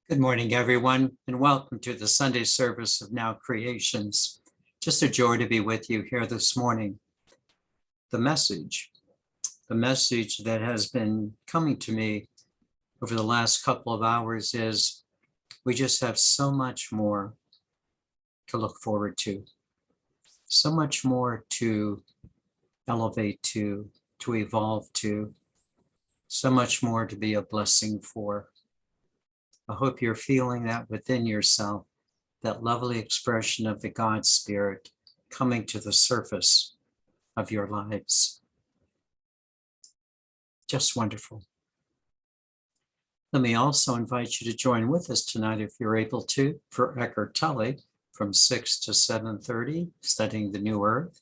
Good morning, everyone, and welcome to the Sunday service of Now Creations. Just a joy to be with you here this morning. The message that has been coming to me over the last couple of hours is we just have so much more to look forward to, so much more to elevate to evolve to, so much more to be a blessing for. I hope you're feeling that within yourself, that lovely expression of the God Spirit coming to the surface of your lives. Just wonderful. Let me also invite you to join with us tonight, if you're able to, for Eckhart Tolle from 6 to 7:30, studying the New Earth.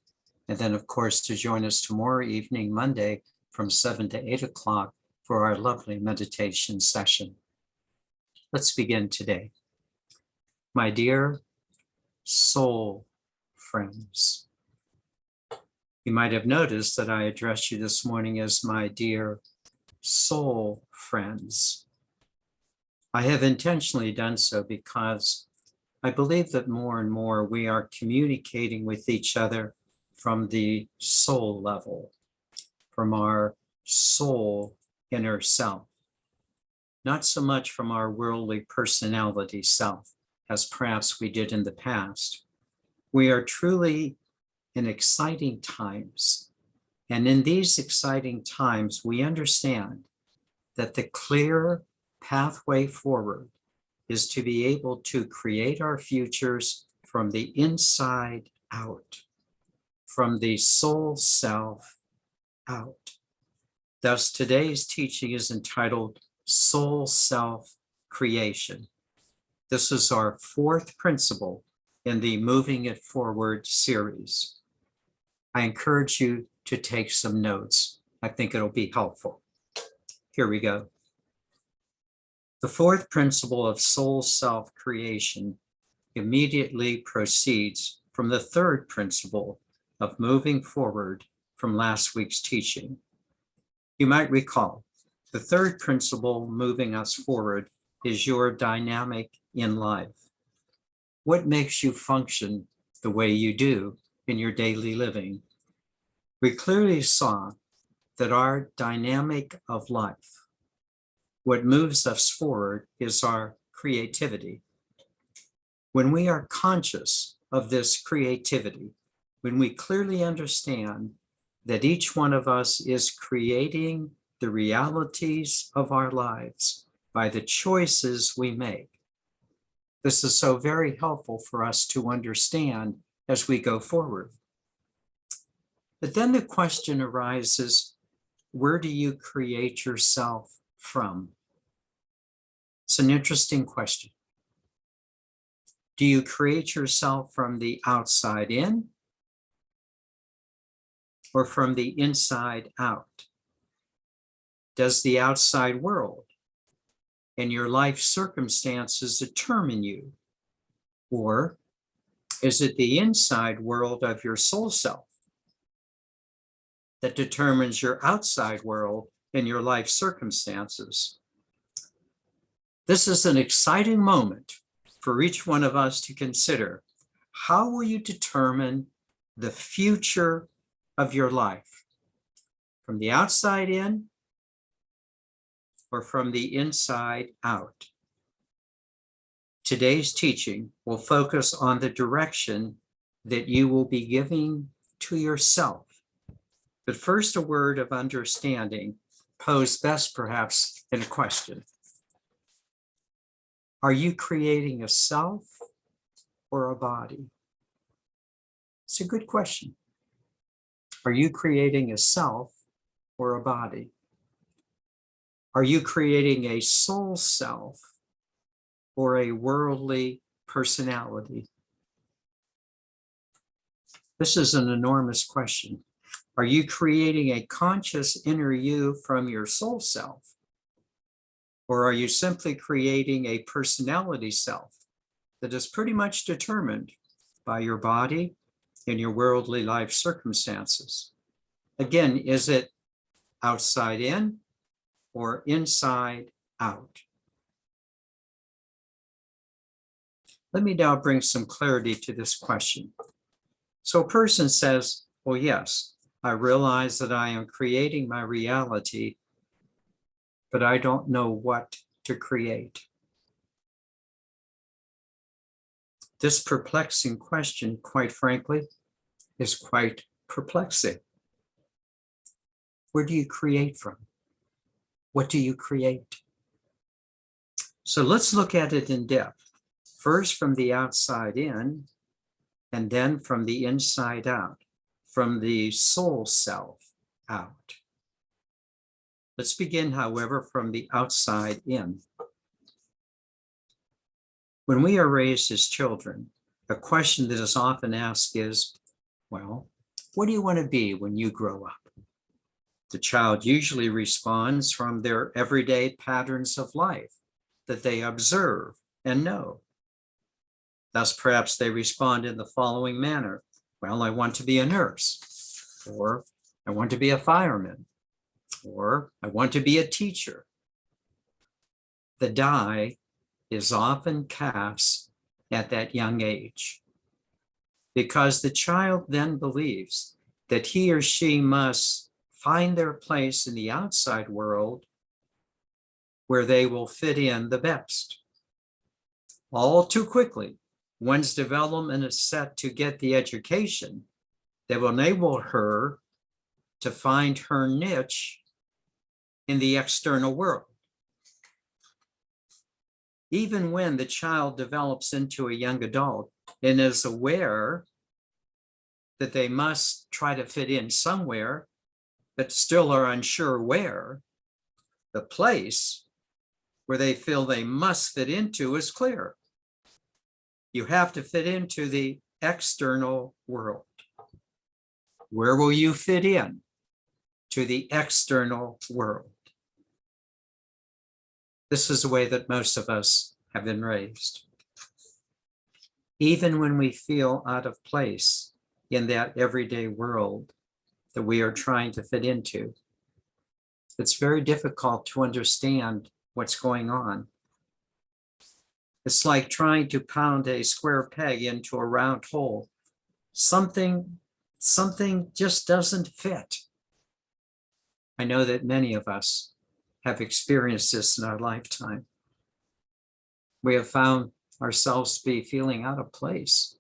And then, of course, to join us tomorrow evening, Monday, from 7 to 8 o'clock for our lovely meditation session. Let's begin today. My dear soul friends, you might have noticed that I addressed you this morning as my dear soul friends. I have intentionally done so because I believe that more and more we are communicating with each other from the soul level, from our soul inner self. Not so much from our worldly personality self, as perhaps we did in the past. We are truly in exciting times. And in these exciting times, we understand that the clear pathway forward is to be able to create our futures from the inside out, from the soul self out. Thus, today's teaching is entitled Soul Self Creation. This is our fourth principle in the Moving It Forward series. I encourage you to take some notes. I think it'll be helpful. Here we go. The fourth principle of soul self creation immediately proceeds from the third principle of moving forward from last week's teaching. You might recall, the third principle moving us forward is your dynamic in life. What makes you function the way you do in your daily living? We clearly saw that our dynamic of life, what moves us forward, is our creativity. When we are conscious of this creativity, when we clearly understand that each one of us is creating the realities of our lives by the choices we make. This is so very helpful for us to understand as we go forward. But then the question arises, where do you create yourself from? It's an interesting question. Do you create yourself from the outside in or from the inside out? Does the outside world and your life circumstances determine you? Or is it the inside world of your soul self that determines your outside world and your life circumstances? This is an exciting moment for each one of us to consider. How will you determine the future of your life? From the outside in or from the inside out? Today's teaching will focus on the direction that you will be giving to yourself. But first, a word of understanding, posed best perhaps in a question. Are you creating a self or a body? It's a good question. Are you creating a self or a body? Are you creating a soul self or a worldly personality? This is an enormous question. Are you creating a conscious inner you from your soul self? Or are you simply creating a personality self that is pretty much determined by your body and your worldly life circumstances? Again, is it outside in or inside out? Let me now bring some clarity to this question. So a person says, well, yes, I realize that I am creating my reality, but I don't know what to create. This perplexing question, quite frankly, is quite perplexing. Where do you create from? What do you create? So let's look at it in depth. First from the outside in, and then from the inside out, from the soul self out. Let's begin, however, from the outside in. When we are raised as children, a question that is often asked is, well, what do you want to be when you grow up? The child usually responds from their everyday patterns of life that they observe and know. Thus, perhaps they respond in the following manner. Well, I want to be a nurse, or I want to be a fireman, or I want to be a teacher. The die is often cast at that young age because the child then believes that he or she must find their place in the outside world where they will fit in the best. All too quickly, one's development is set to get the education that will enable her to find her niche in the external world. Even when the child develops into a young adult and is aware that they must try to fit in somewhere, but still are unsure where, the place where they feel they must fit into is clear. You have to fit into the external world. Where will you fit in to the external world? This is the way that most of us have been raised. Even when we feel out of place in that everyday world that we are trying to fit into, it's very difficult to understand what's going on. It's like trying to pound a square peg into a round hole. Something just doesn't fit. I know that many of us have experienced this in our lifetime. We have found ourselves to be feeling out of place,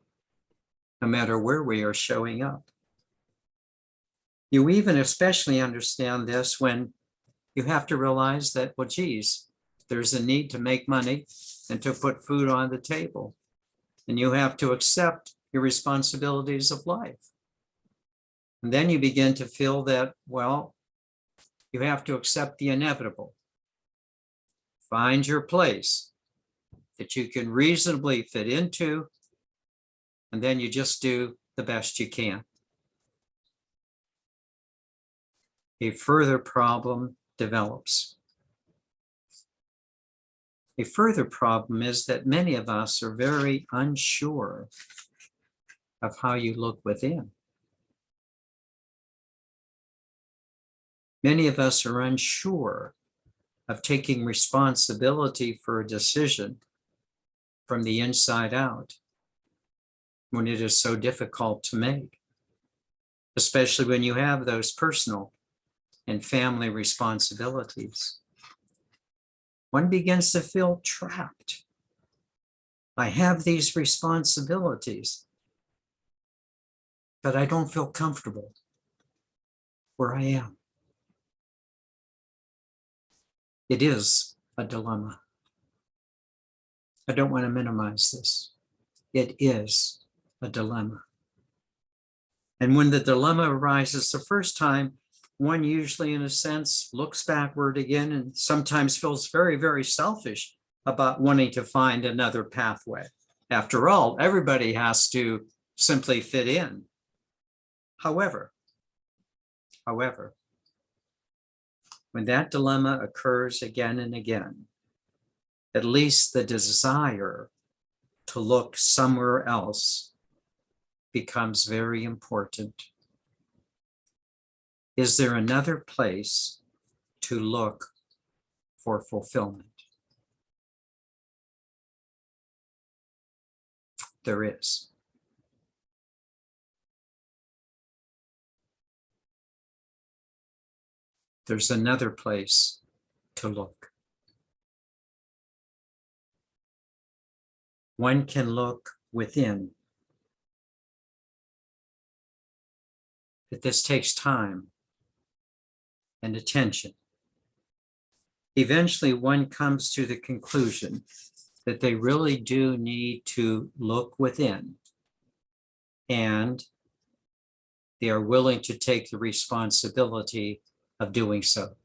no matter where we are showing up. You even especially understand this when you have to realize that, well, geez, there's a need to make money and to put food on the table. And you have to accept your responsibilities of life. And then you begin to feel that, well, you have to accept the inevitable. Find your place that you can reasonably fit into, and then you just do the best you can. A further problem develops. A further problem is that many of us are very unsure of how you look within. Many of us are unsure of taking responsibility for a decision from the inside out when it is so difficult to make, especially when you have those personal and family responsibilities. One begins to feel trapped. I have these responsibilities, but I don't feel comfortable where I am. It is a dilemma. I don't want to minimize this. It is a dilemma. And when the dilemma arises the first time, one usually, in a sense, looks backward again and sometimes feels very, very selfish about wanting to find another pathway. After all, everybody has to simply fit in. However, when that dilemma occurs again and again, at least the desire to look somewhere else becomes very important. Is there another place to look for fulfillment? there is. There's another place to look. One can look within. But this takes time and attention. Eventually, one comes to the conclusion that they really do need to look within, and they are willing to take the responsibility of doing so.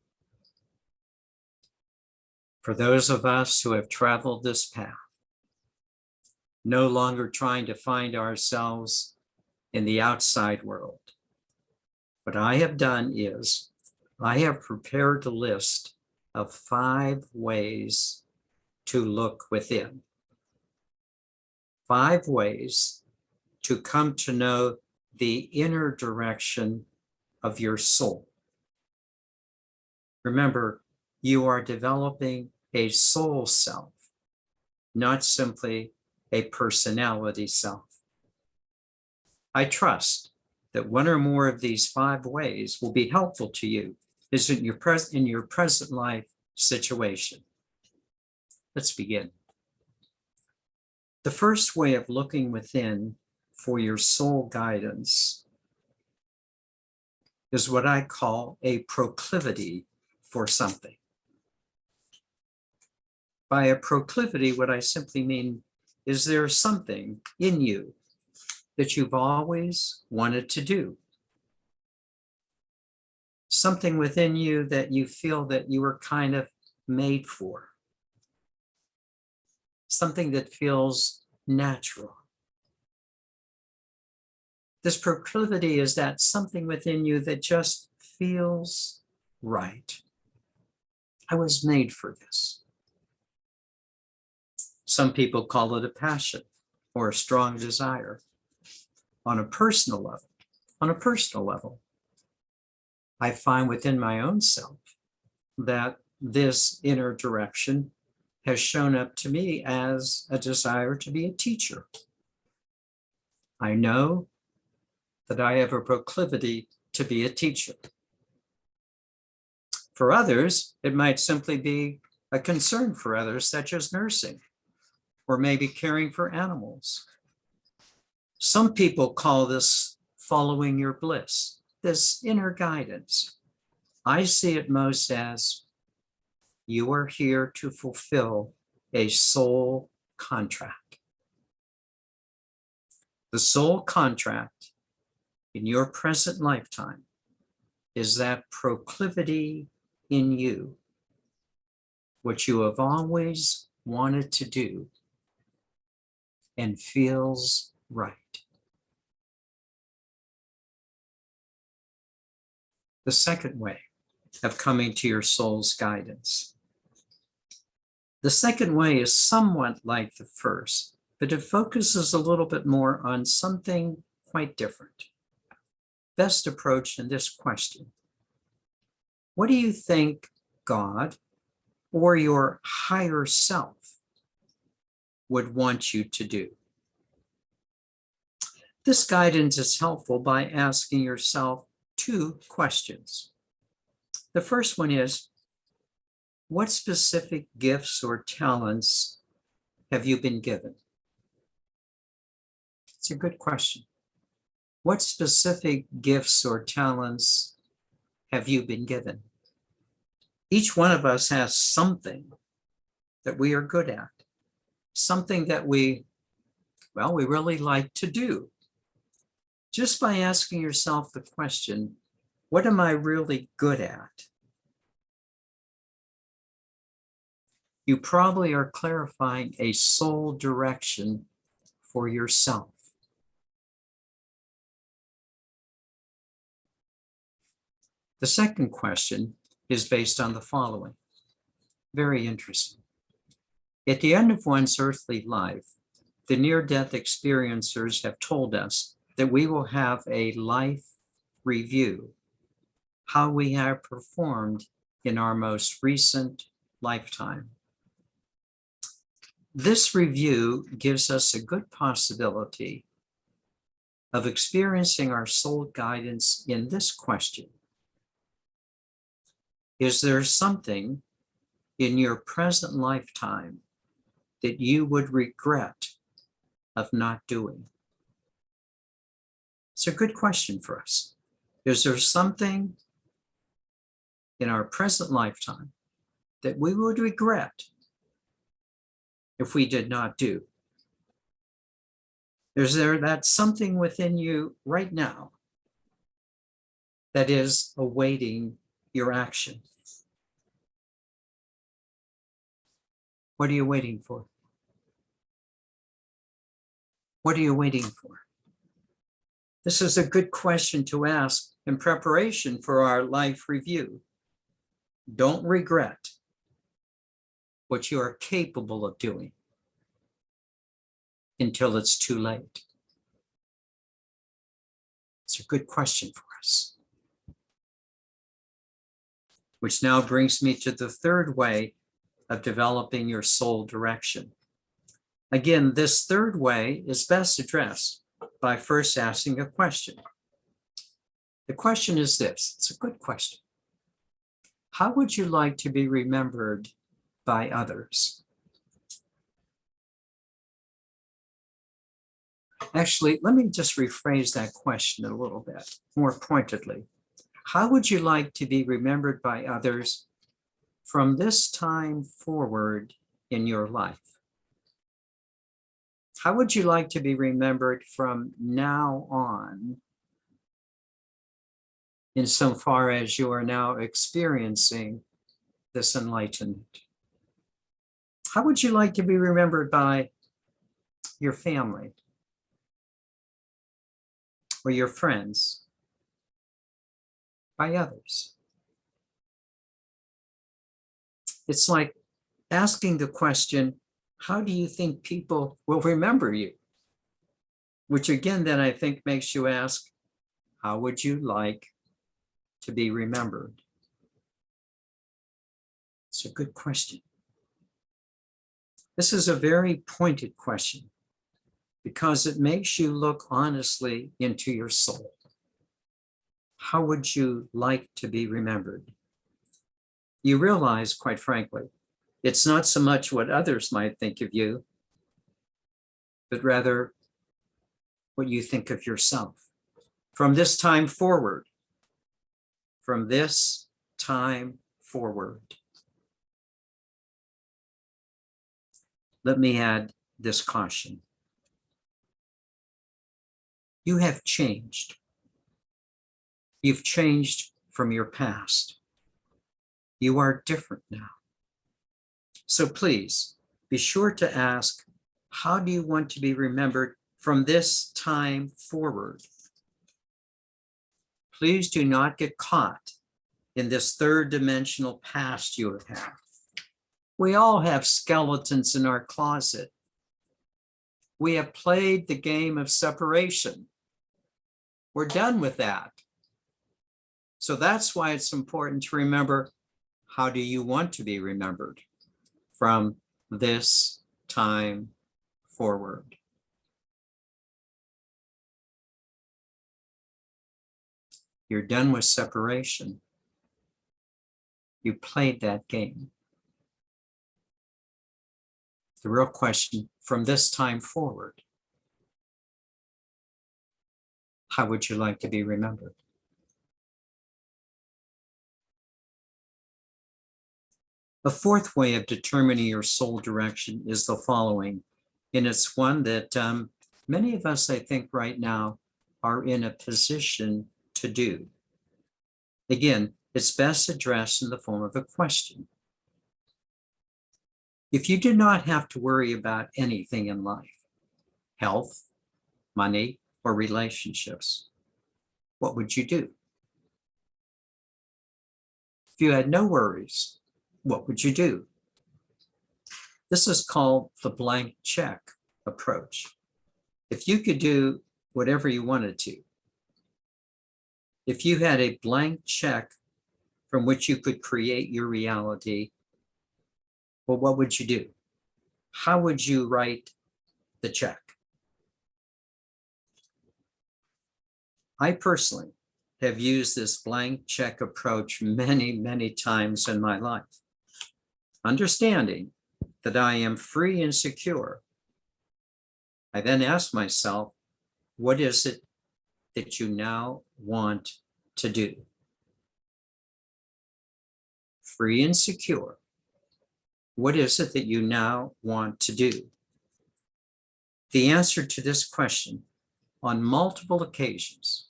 For those of us who have traveled this path, no longer trying to find ourselves in the outside world, what I have done is I have prepared a list of 5 ways to look within. 5 ways to come to know the inner direction of your soul. Remember, you are developing a soul self, not simply a personality self. I trust that one or more of these 5 ways will be helpful to you in your present life situation. Let's begin. The first way of looking within for your soul guidance is what I call a proclivity for something. By a proclivity, what I simply mean is there something in you that you've always wanted to do. Something within you that you feel that you were kind of made for. Something that feels natural. This proclivity is that something within you that just feels right. I was made for this. Some people call it a passion or a strong desire. On a personal level, I find within my own self that this inner direction has shown up to me as a desire to be a teacher. I know that I have a proclivity to be a teacher. For others, it might simply be a concern for others, such as nursing, or maybe caring for animals. Some people call this following your bliss, this inner guidance. I see it most as you are here to fulfill a soul contract. The soul contract in your present lifetime is that proclivity in you, what you have always wanted to do and feels right. The second way of coming to your soul's guidance. The second way is somewhat like the first, but it focuses a little bit more on something quite different. Best approach in this question: what do you think God or your higher self would want you to do? This guidance is helpful by asking yourself 2 questions. The first one is, what specific gifts or talents have you been given? It's a good question. What specific gifts or talents have you been given? Each one of us has something that we are good at, something that we really like to do. Just by asking yourself the question, what am I really good at? You probably are clarifying a soul direction for yourself. The second question is based on the following. Very interesting. At the end of one's earthly life, the near-death experiencers have told us that we will have a life review, how we have performed in our most recent lifetime. This review gives us a good possibility of experiencing our soul guidance in this question. Is there something in your present lifetime that you would regret of not doing? It's a good question for us. Is there something in our present lifetime that we would regret if we did not do? Is there that something within you right now that is awaiting your action? What are you waiting for? What are you waiting for? This is a good question to ask in preparation for our life review. Don't regret what you are capable of doing until it's too late. It's a good question for us. Which now brings me to the third way of developing your soul direction. Again, this third way is best addressed by first asking a question. The question is this, it's a good question. How would you like to be remembered by others? Actually, let me just rephrase that question a little bit more pointedly. How would you like to be remembered by others from this time forward in your life? How would you like to be remembered from now on, insofar as you are now experiencing this enlightenment? How would you like to be remembered by your family or your friends, by others? It's like asking the question, how do you think people will remember you? Which again, then I think makes you ask, how would you like to be remembered? It's a good question. This is a very pointed question because it makes you look honestly into your soul. How would you like to be remembered? You realize, quite frankly, it's not so much what others might think of you, but rather what you think of yourself. From this time forward, from this time forward. Let me add this caution. You have changed. You've changed from your past. You are different now. So please be sure to ask, how do you want to be remembered from this time forward? Please do not get caught in this third dimensional past you have had. We all have skeletons in our closet. We have played the game of separation. We're done with that. So that's why it's important to remember, how do you want to be remembered from this time forward? You're done with separation. You played that game. The real question, from this time forward, how would you like to be remembered? A fourth way of determining your soul direction is the following, and it's one that many of us, I think, right now are in a position to do. Again, it's best addressed in the form of a question. If you did not have to worry about anything in life, health, money, or relationships, what would you do? If you had no worries, what would you do? This is called the blank check approach. If you could do whatever you wanted to, if you had a blank check from which you could create your reality, well, what would you do? how would you write the check? I personally have used this blank check approach many, many times in my life, understanding that I am free and secure. I then ask myself, what is it that you now want to do? Free and secure. What is it that you now want to do? The answer to this question on multiple occasions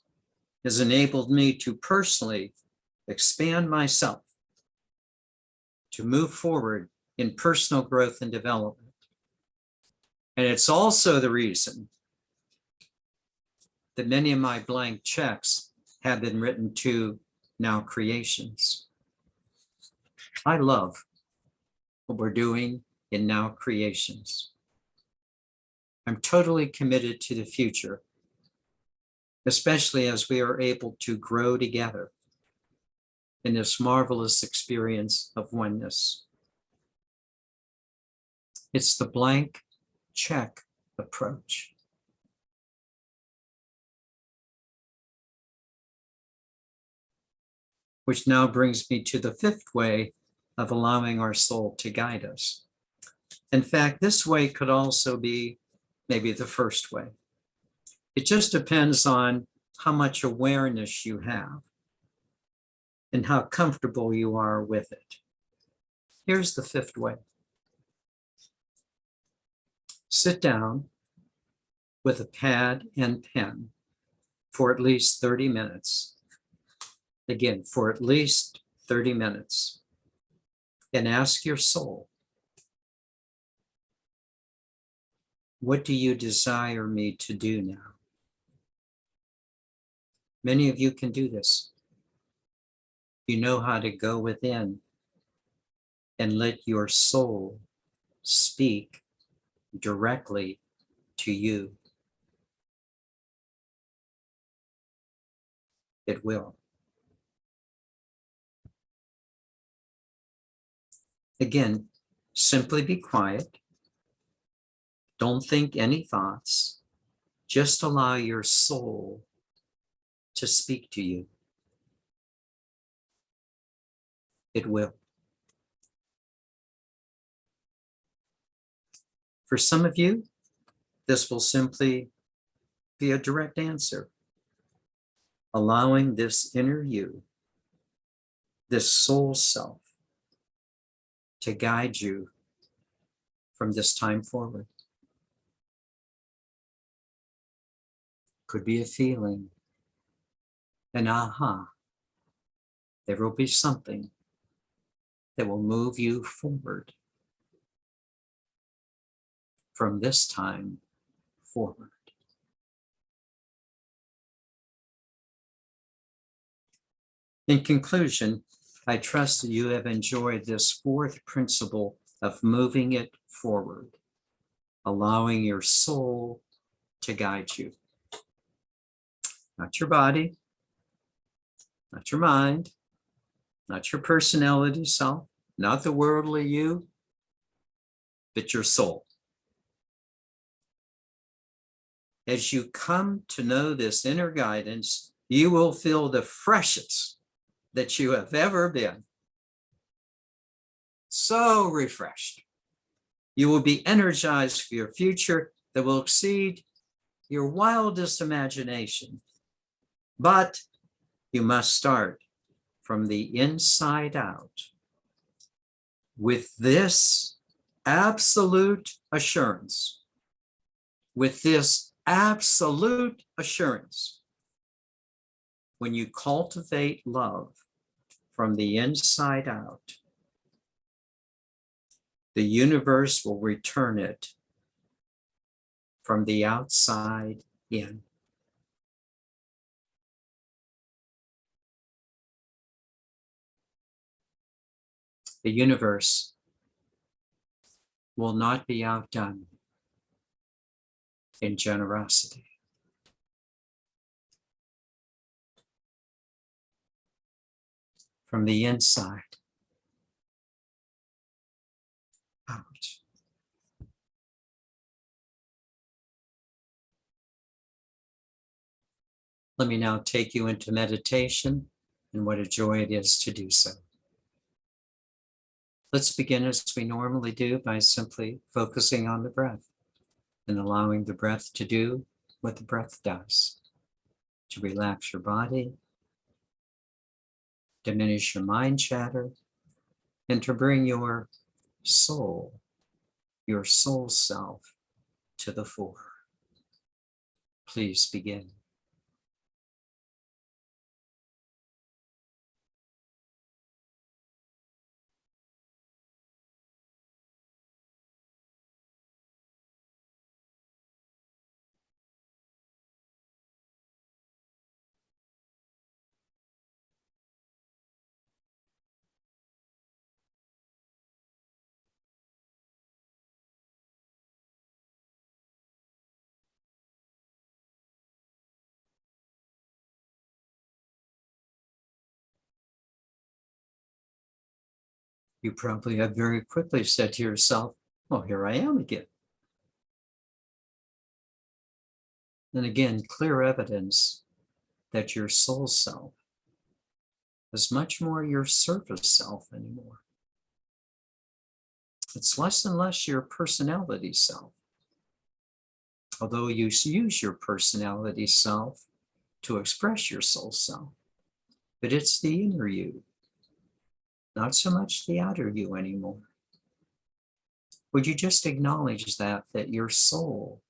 has enabled me to personally expand myself, to move forward in personal growth and development. And it's also the reason that many of my blank checks have been written to now creations. I love what we're doing in now creations. I'm totally committed to the future, especially as we are able to grow together in this marvelous experience of oneness. It's the blank check approach. Which now brings me to the fifth way of allowing our soul to guide us. In fact, this way could also be maybe the first way. It just depends on how much awareness you have and how comfortable you are with it. Here's the fifth way. Sit down with a pad and pen for at least 30 minutes. Again, for at least 30 minutes. And ask your soul, what do you desire me to do now? Many of you can do this. You know how to go within and let your soul speak directly to you. It will. Again, simply be quiet. Don't think any thoughts. Just allow your soul to speak to you. It will. For some of you, this will simply be a direct answer. Allowing this inner you, this soul self, to guide you from this time forward. Could be a feeling, an aha. There will be something that will move you forward from this time forward. In conclusion, I trust that you have enjoyed this fourth principle of moving it forward, allowing your soul to guide you. Not your body, not your mind, not your personality self, not the worldly you, but your soul. As you come to know this inner guidance, you will feel the freshest that you have ever been. So refreshed. You will be energized for your future that will exceed your wildest imagination. But you must start from the inside out with this absolute assurance. With this absolute assurance. When you cultivate love from the inside out, the universe will return it from the outside in. The universe will not be outdone in generosity. From the inside out. Let me now take you into meditation, and what a joy it is to do so. Let's begin as we normally do by simply focusing on the breath and allowing the breath to do what the breath does, to relax your body, diminish your mind chatter, and to bring your soul self to the fore. Please begin. You probably have very quickly said to yourself, well, here I am again. And again, clear evidence that your soul self is much more your surface self anymore. It's less and less your personality self. Although you use your personality self to express your soul self, but it's the inner you, not so much the outer you anymore. Would you just acknowledge that your soul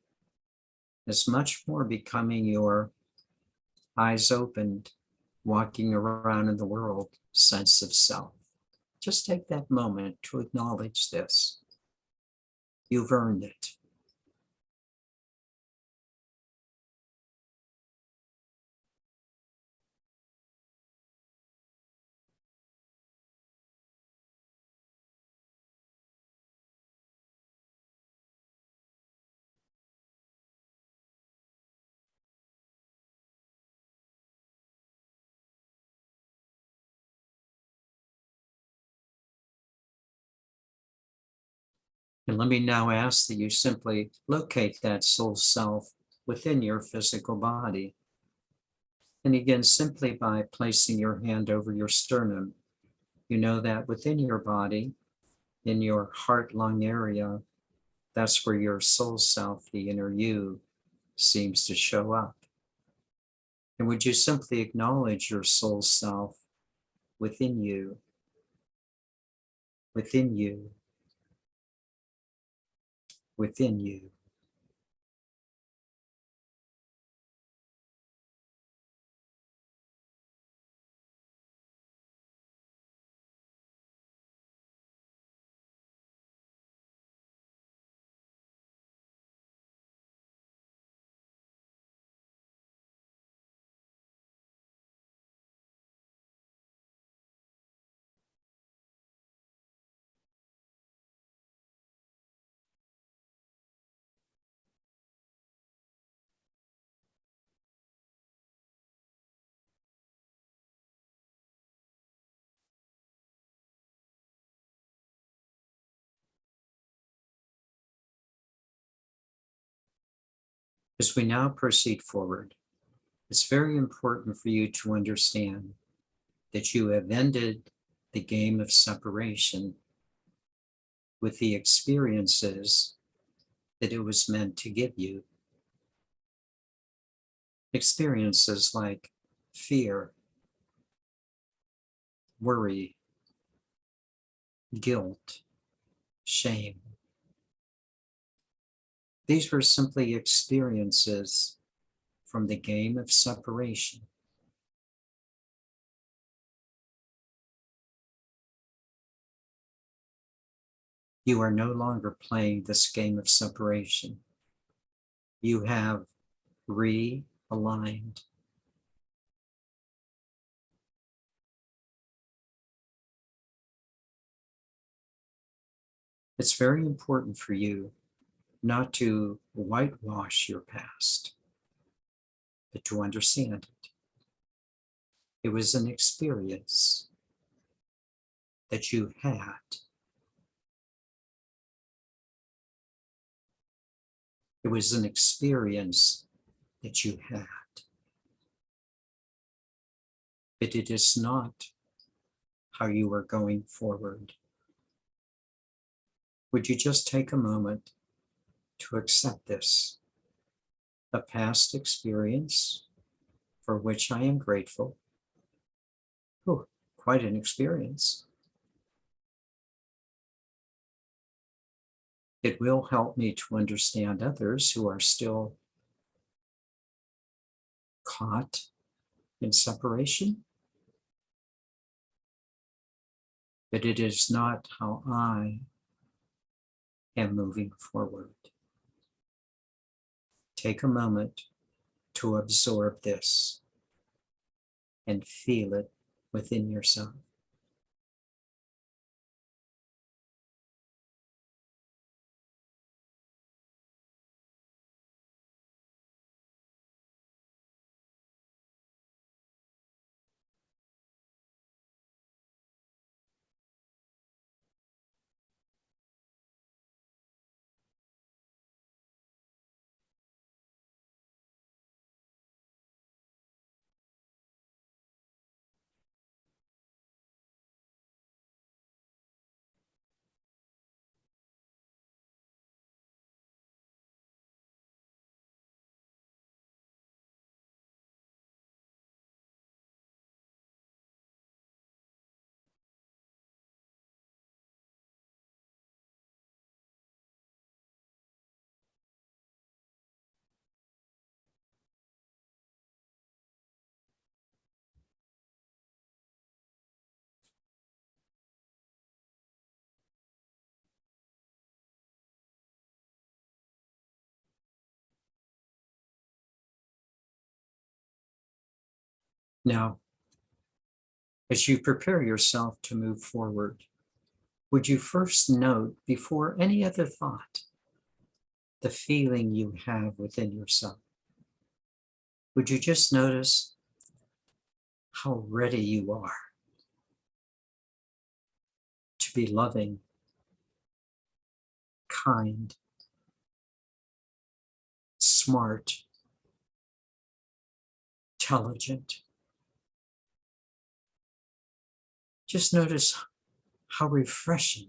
is much more becoming your eyes opened, walking around in the world sense of self? Just take that moment to acknowledge this. You've earned it. And let me now ask that you simply locate that soul self within your physical body. And again, simply by placing your hand over your sternum, you know that within your body, in your heart-lung area, that's where your soul self, the inner you, seems to show up. And would you simply acknowledge your soul self within you, within you, within you? As we now proceed forward, it's very important for you to understand that you have ended the game of separation with the experiences that it was meant to give you. Experiences like fear, worry, guilt, shame. These were simply experiences from the game of separation. You are no longer playing this game of separation. You have realigned. It's very important for you not to whitewash your past, but to understand it. It was an experience that you had. It was an experience that you had. but it is not how you are going forward. Would you just take a moment to accept this, a past experience for which I am grateful? Oh, quite an experience. It will help me to understand others who are still caught in separation, but it is not how I am moving forward. Take a moment to absorb this and feel it within yourself. Now, as you prepare yourself to move forward, would you first note, before any other thought, the feeling you have within yourself? Would you just notice how ready you are to be loving, kind, smart, intelligent? Just notice how refreshing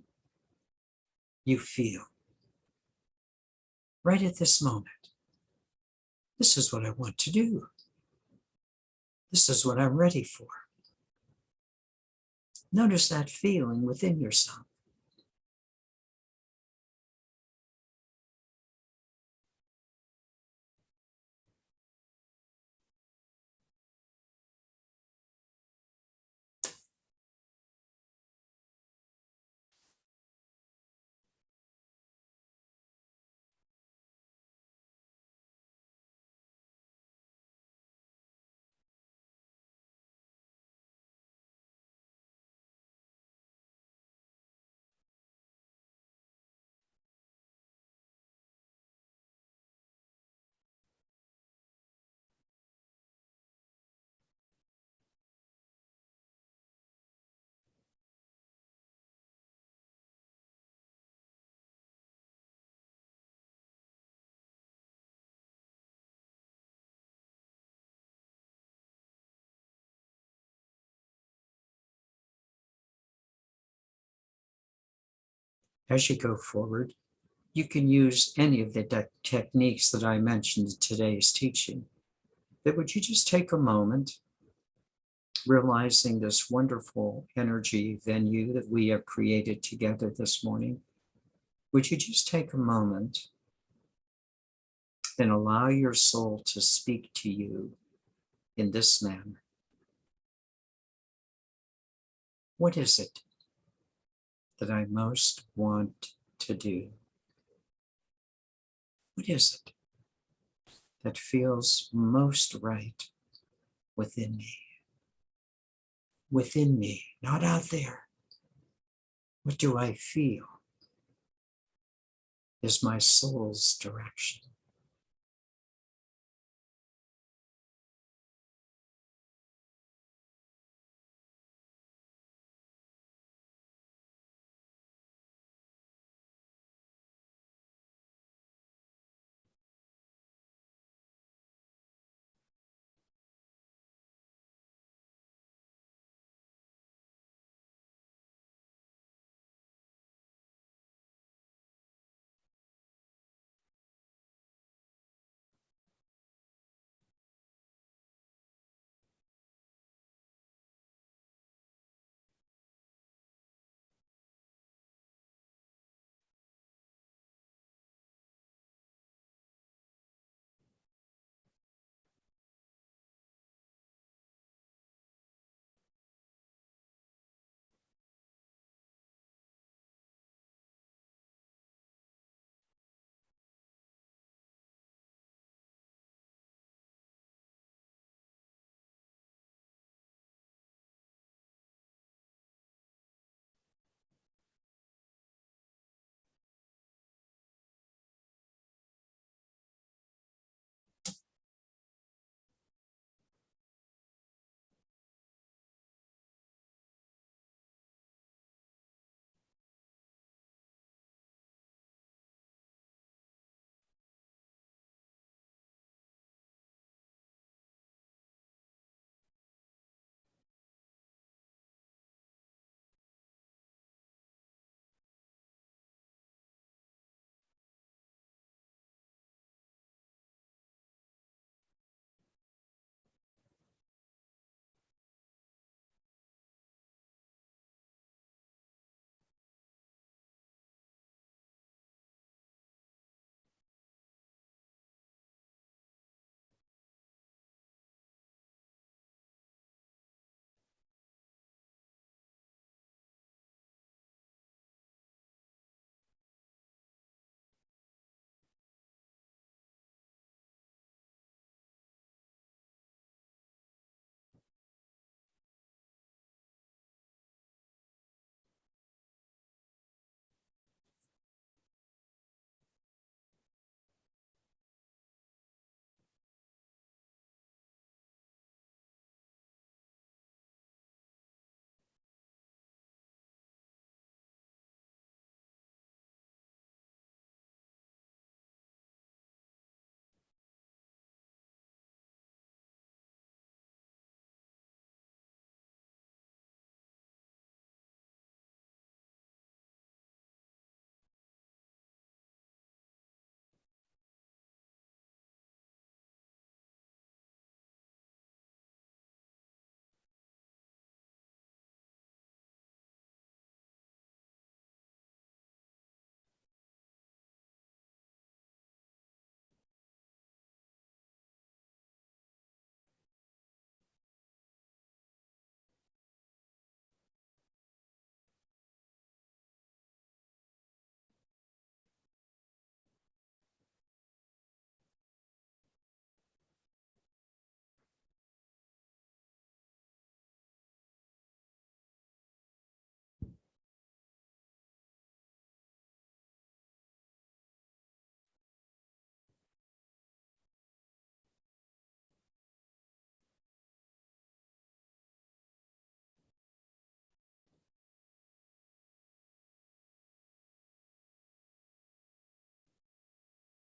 you feel right at this moment. This is what I want to do. This is what I'm ready for. Notice that feeling within yourself. As you go forward, you can use any of the techniques that I mentioned in today's teaching. But would you just take a moment, realizing this wonderful energy venue that we have created together this morning? Would you just take a moment and allow your soul to speak to you in this manner? What is it that I most want to do? What is it that feels most right within me? Within me, not out there. What do I feel is my soul's direction?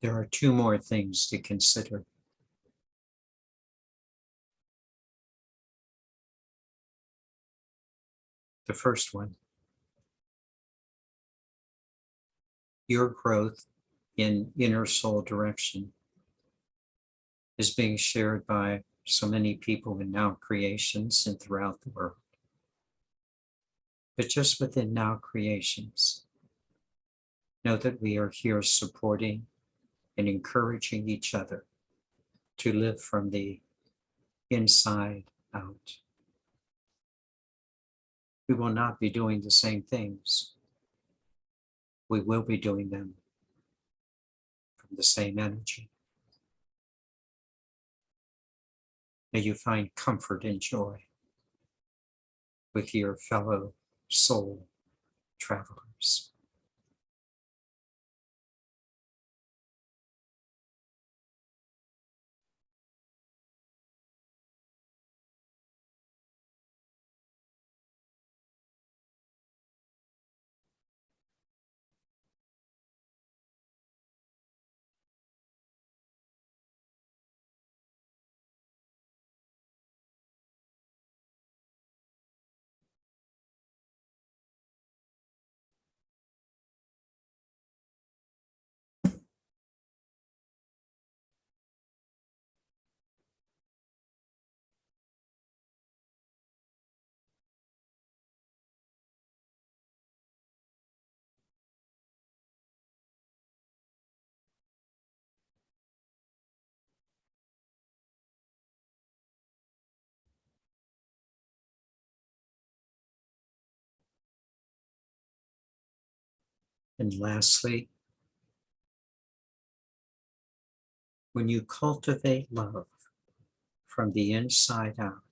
There are two more things to consider. The first one, your growth in inner soul direction is being shared by so many people in Now Creations and throughout the world. But just within Now Creations, know that we are here supporting and encouraging each other to live from the inside out. We will not be doing the same things. We will be doing them from the same energy. May you find comfort and joy with your fellow soul travelers. And lastly, when you cultivate love from the inside out,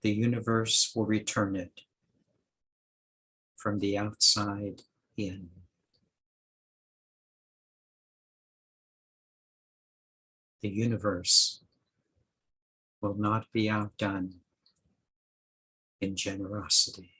the universe will return it from the outside in. The universe will not be outdone in generosity.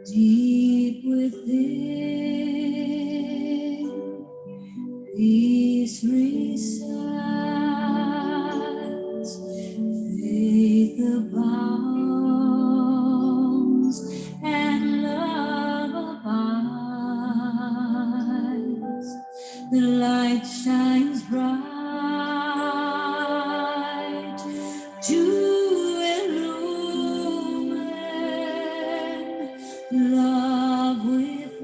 Deep within, peace resides, faith abounds, and love abides. The light shines bright to illumine love without,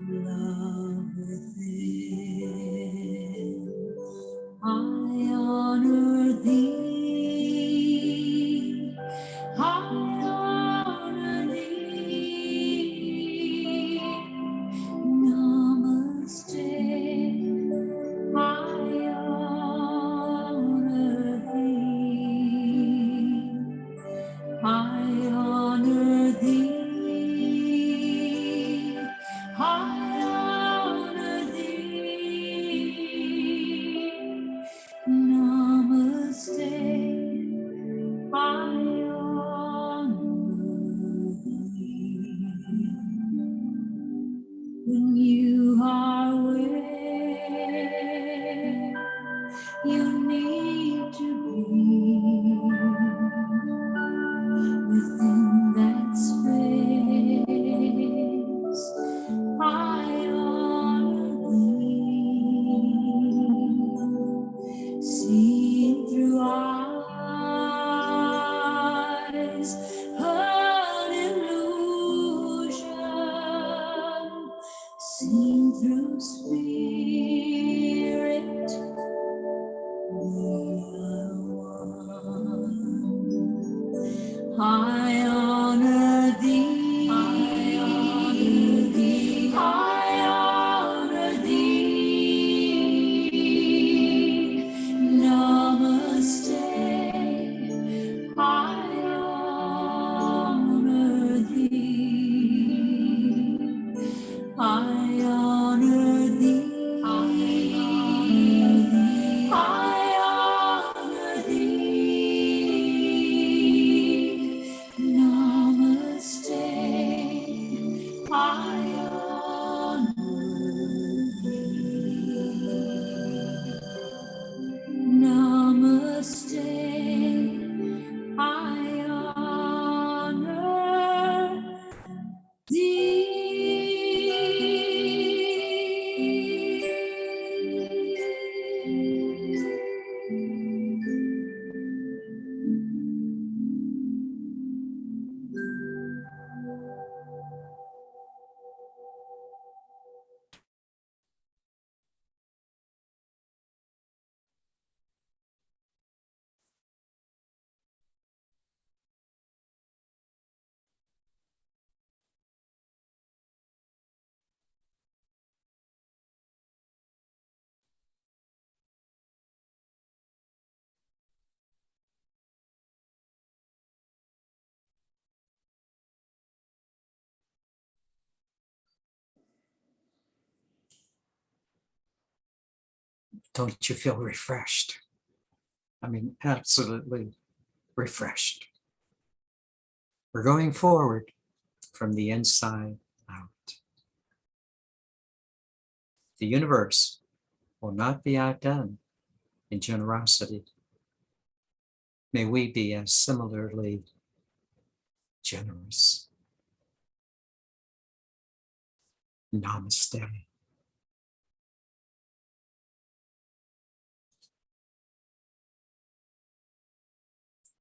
love within. I honor thee, I honor thee. Don't you feel refreshed? I mean, absolutely refreshed. We're going forward from the inside out. The universe will not be outdone in generosity. May we be as similarly generous. Namaste.